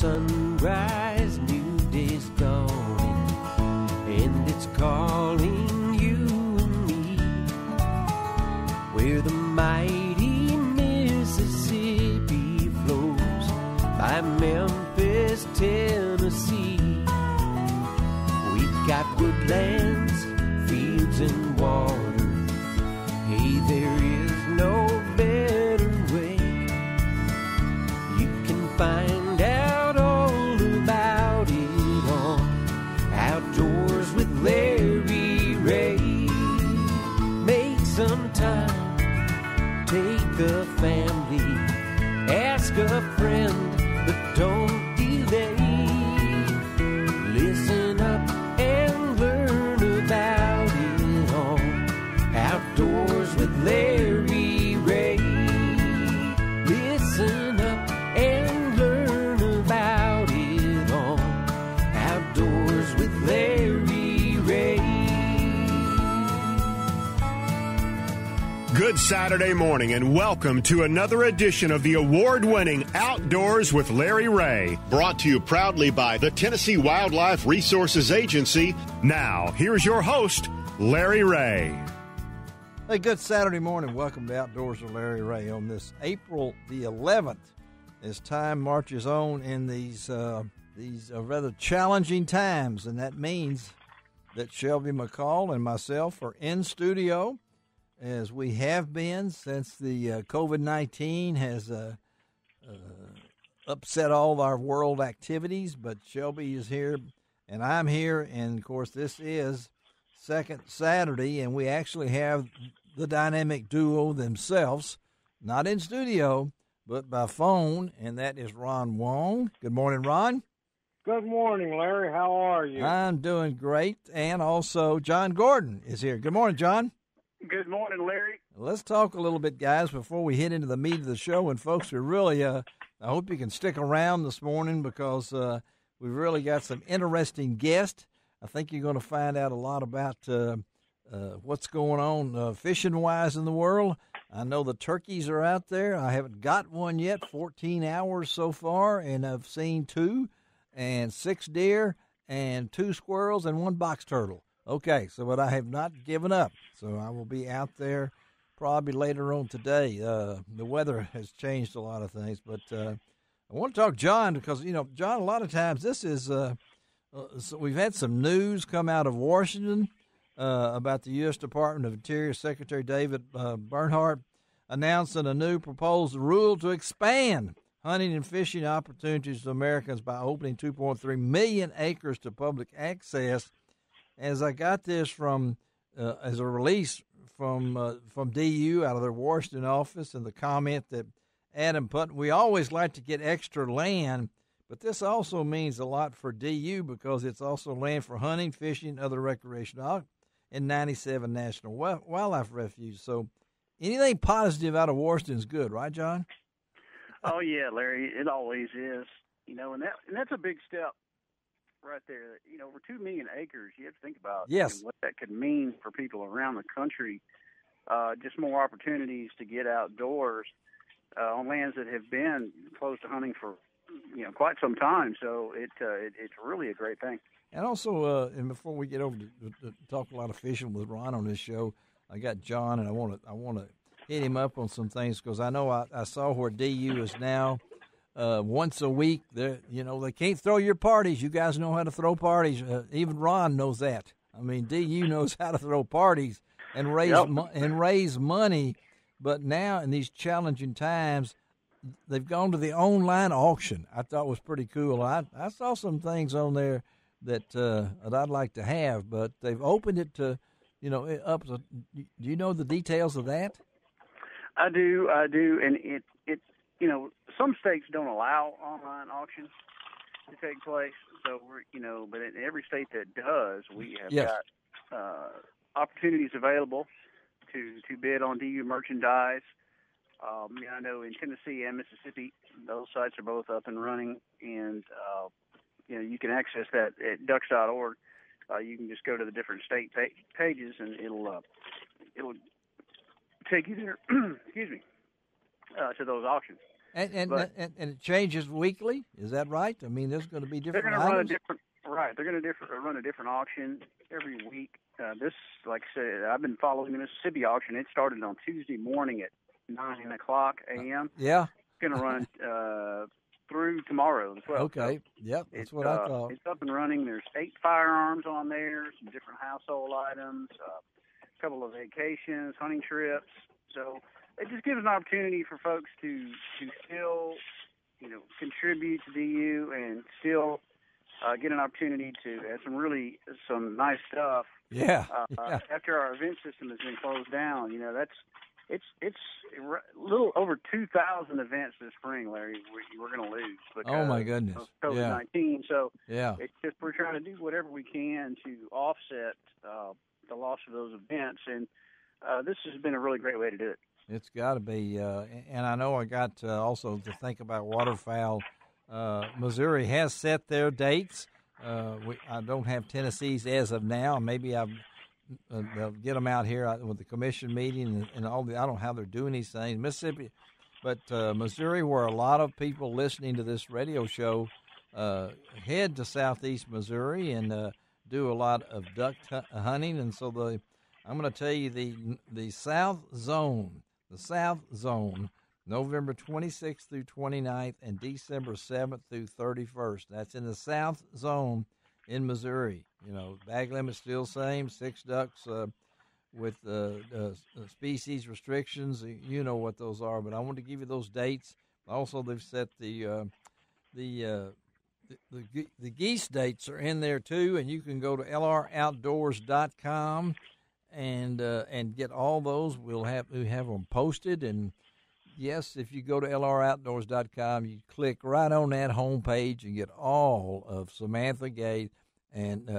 sunrise, new day's dawning, and it's calling you and me, where the mighty Mississippi flows by Memphis, Tennessee. We've got woodlands, fields, and water. Hey, there is no better way. You can find out all about it on Outdoors with Larry Ray. Make some time, take a family, ask a friend, but don't delay. Listen up and learn about it on Outdoors with Larry Ray. Listen up and learn about it on Outdoors with Larry Ray. Good Saturday morning and welcome to another edition of the award-winning Outdoors with Larry Ray. Brought to you proudly by the Tennessee Wildlife Resources Agency. Now, here's your host, Larry Ray. Hey, good Saturday morning. Welcome to Outdoors with Larry Ray on this April the 11th. As time marches on in these rather challenging times, and that means that Shelby McCall and myself are in studio, as we have been since the COVID-19 has upset all our world activities. But Shelby is here, and I'm here, and, of course, this is second Saturday, and we actually have the dynamic duo themselves, not in studio, but by phone, and that is Ron Wong. Good morning, Ron. Good morning, Larry. How are you? I'm doing great, and also John Gordon is here. Good morning, John. Good morning, Larry. Let's talk a little bit, guys, before we hit into the meat of the show. And folks are really, I hope you can stick around this morning because we've really got some interesting guests. I think you're going to find out a lot about what's going on fishing-wise in the world. I know the turkeys are out there. I haven't got one yet, 14 hours so far, and I've seen 2, and 6 deer, and 2 squirrels, and 1 box turtle. Okay, but I have not given up, so I will be out there probably later on today. The weather has changed a lot of things, but I want to talk John because, John, a lot of times this is so we've had some news come out of Washington about the U.S. Department of Interior Secretary David Bernhardt announcing a new proposed rule to expand hunting and fishing opportunities to Americans by opening 2.3 million acres to public access. As I got this from as a release from DU out of their Washington office, and the comment that Adam put, we always like to get extra land, but this also means a lot for DU because it's also land for hunting, fishing, other recreational, and 97 national wildlife refuges. So anything positive out of Washington is good, right, John? Oh yeah, Larry, it always is. And that's a big step right there. Over 2 million acres, you have to think about what that could mean for people around the country. Just more opportunities to get outdoors on lands that have been close to hunting for quite some time. So it's really a great thing. And also, and before we get over to talk a lot of fishing with Ron on this show, I got John, and I want to hit him up on some things because I know I saw where DU is now. Once a week, they can't throw your parties. You guys know how to throw parties. Even Ron knows that. I mean, DU knows how to throw parties and raise money. But now in these challenging times, they've gone to the online auction. I thought was pretty cool. I saw some things on there that I'd like to have, but they've opened it to, up to. Do you know the details of that? I do, and it some states don't allow online auctions to take place. So but in every state that does, we have got opportunities available to bid on DU merchandise. I know in Tennessee and Mississippi, those sites are both up and running, and you can access that at ducks.org. You can just go to the different state pages, and it'll take you there. Excuse me, to those auctions. And it changes weekly. Is that right? I mean, there's going to be different. They're going to run a different auction every week. This, like I said, I've been following the Mississippi auction. It started on Tuesday morning at 9:00 a.m. Yeah. It's going to run through tomorrow as well. Okay. Yep. That's what I thought. It's up and running. There's 8 firearms on there, some different household items, a couple of vacations, hunting trips. So it just gives an opportunity for folks to still, contribute to DU and still get an opportunity to have some nice stuff. Yeah. After our event system has been closed down, it's a little over 2,000 events this spring, Larry. We're going to lose because oh my goodness, of COVID-19. So yeah, it's just we're trying to do whatever we can to offset the loss of those events, and this has been a really great way to do it. It's got to be, and I know I got also to think about waterfowl. Missouri has set their dates. I don't have Tennessee's as of now. Maybe they'll get them out here with the commission meeting and all the. I don't know how they're doing these things. Mississippi, but Missouri, where a lot of people listening to this radio show head to southeast Missouri and do a lot of duck hunting, and so I'm going to tell you the South Zone. The South Zone, November 26th through 29th and December 7th through 31st. That's in the South Zone in Missouri. Bag limit still same, 6 ducks with species restrictions. You know what those are, but I want to give you those dates. Also, they've set the geese dates are in there too, and you can go to lroutdoors.com. And get all those. We have them posted, and yes, if you go to lroutdoors.com, you click right on that homepage and get all of Samantha Guys and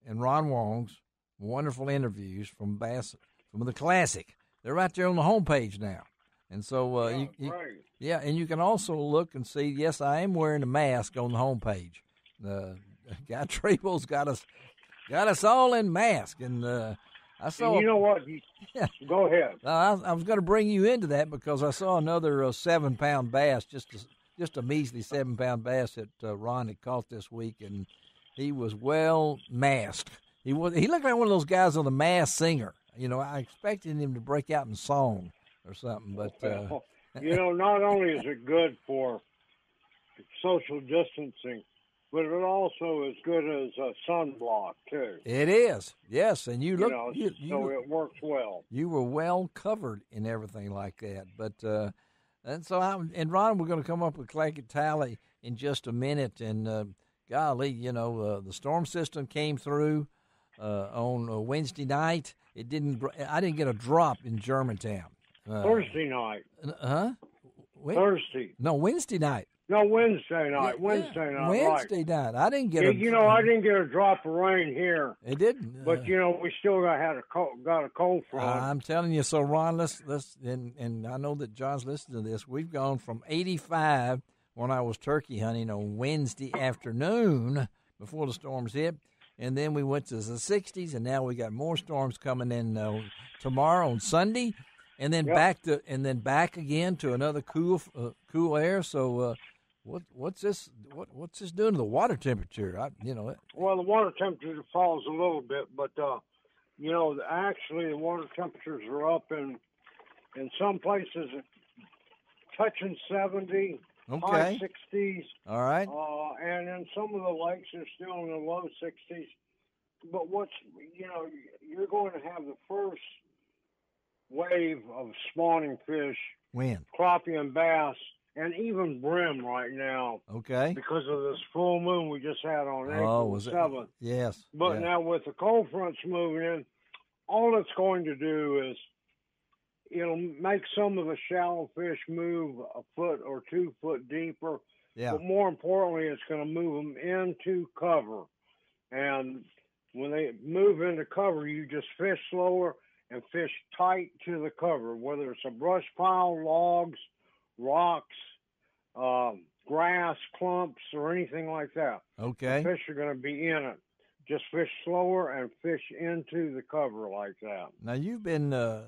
Ron Wong's wonderful interviews from the Classic. They're right there on the homepage now, and so and you can also look and see. Yes, I am wearing a mask on the homepage. Guy Trebo's got us all in masks, and I saw. You know what? Go ahead. I was going to bring you into that because I saw another 7-pound bass, just a measly 7-pound bass that Ron had caught this week, and he was well masked. He looked like one of those guys on The Masked Singer. I expected him to break out in song or something, but not only is it good for social distancing, but it also is good as a sunblock, too. It is, yes. And you look... so it works well. You were well covered in everything like that. But, and Ron, we're going to come up with Claggett Tally in just a minute. And, golly, the storm system came through on Wednesday night. I didn't get a drop in Germantown. Thursday night. Thursday. No, Wednesday night. No, Wednesday night. Wednesday night. I didn't get I didn't get a drop of rain here. It didn't. But we still got a cold front. I'm telling you. So Ron, let's and I know that John's listening to this. We've gone from 85 when I was turkey hunting on Wednesday afternoon before the storms hit, and then we went to the 60s, and now we got more storms coming in tomorrow on Sunday, and then back again to another cool air. So. What's this? What's this doing to the water temperature? Well, the water temperature falls a little bit, but actually the water temperatures are up in some places touching 70, high 60s. All right. And in some of the lakes are still in the low 60s. But you're going to have the first wave of spawning fish. When? Crappie and bass. And even brim right now. Okay. Because of this full moon we just had on April 7th. Yes. But now with the cold fronts moving in, all it's going to do is it'll make some of the shallow fish move a foot or 2 foot deeper. Yeah. But more importantly, it's going to move them into cover. And when they move into cover, you just fish slower and fish tight to the cover, whether it's a brush pile, logs, rocks, grass, clumps, or anything like that. Okay. The fish are going to be in it. just fish slower and fish into the cover like that. Now, you've been the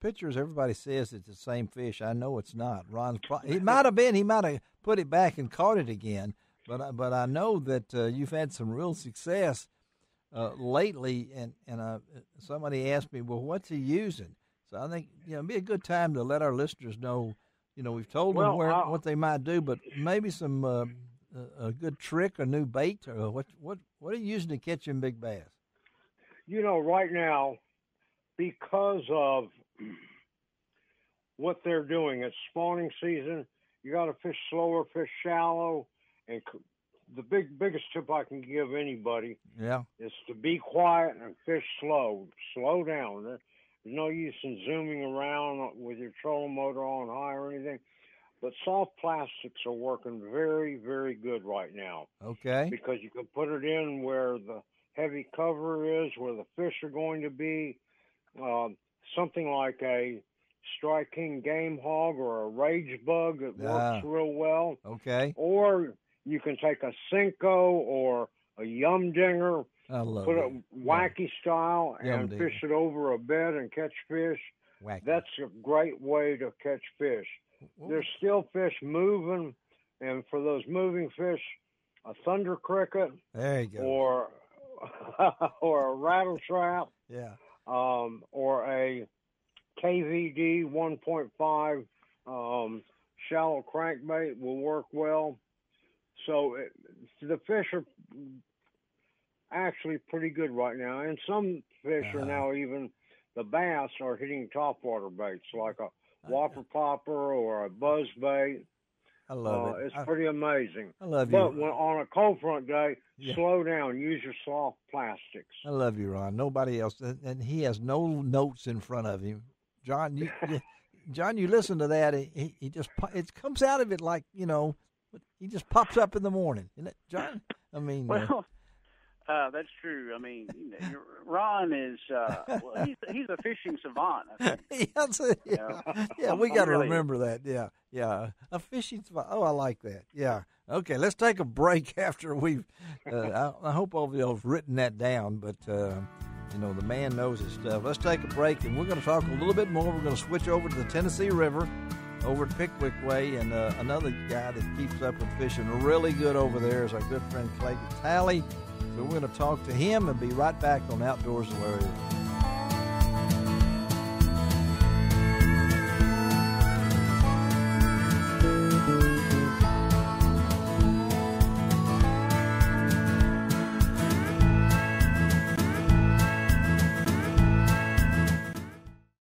pictures. Everybody says it's the same fish. I know it's not. Ron's he might have been. He might have put it back and caught it again. But I know that you've had some real success lately. And somebody asked me, well, what's he using? So I think it'd be a good time to let our listeners know. We've told them what they might do, but maybe some a good trick, a new bait, or what are you using to catch them big bass? Right now, because of what they're doing, it's spawning season. You got to fish slower, fish shallow, and the biggest tip I can give anybody is to be quiet and fish slow. Slow down. There's no use in zooming around with your trolling motor on high or anything. But soft plastics are working very, very good right now. Okay. Because you can put it in where the heavy cover is, where the fish are going to be. Something like a Strike King game hog or a rage bug that works real well. Okay. Or you can take a Senko or a Yum Dinger, put it wacky style, and fish it over a bed and catch fish. Wacky. That's a great way to catch fish. There's still fish moving, and for those moving fish, a thunder cricket, there you go, or a rattle trap, or a KVD 1.5 shallow crankbait will work well. So the fish are actually pretty good right now, and some fish are now even the bass are hitting topwater baits like a whopper popper or a buzz bait. I love it. It's pretty amazing. I love you. But on a cold front day, slow down. Use your soft plastics. I love you, Ron. Nobody else, and he has no notes in front of him. John, John, you listen to that. He just it comes out of it like he just pops up in the morning, isn't it, John? I mean, that's true. I mean, Ron is he's a fishing savant. I think. We got to remember that. Yeah, a fishing savant. Oh, I like that. Yeah. Okay, let's take a break after we've. I hope all of you have written that down, but the man knows his stuff. Let's take a break, and we're going to talk a little bit more. We're going to switch over to the Tennessee River, over at Pickwick Way, and another guy that keeps up with fishing really good over there is our good friend Clay Talley. So we're going to talk to him and be right back on Outdoors with Larry Ray.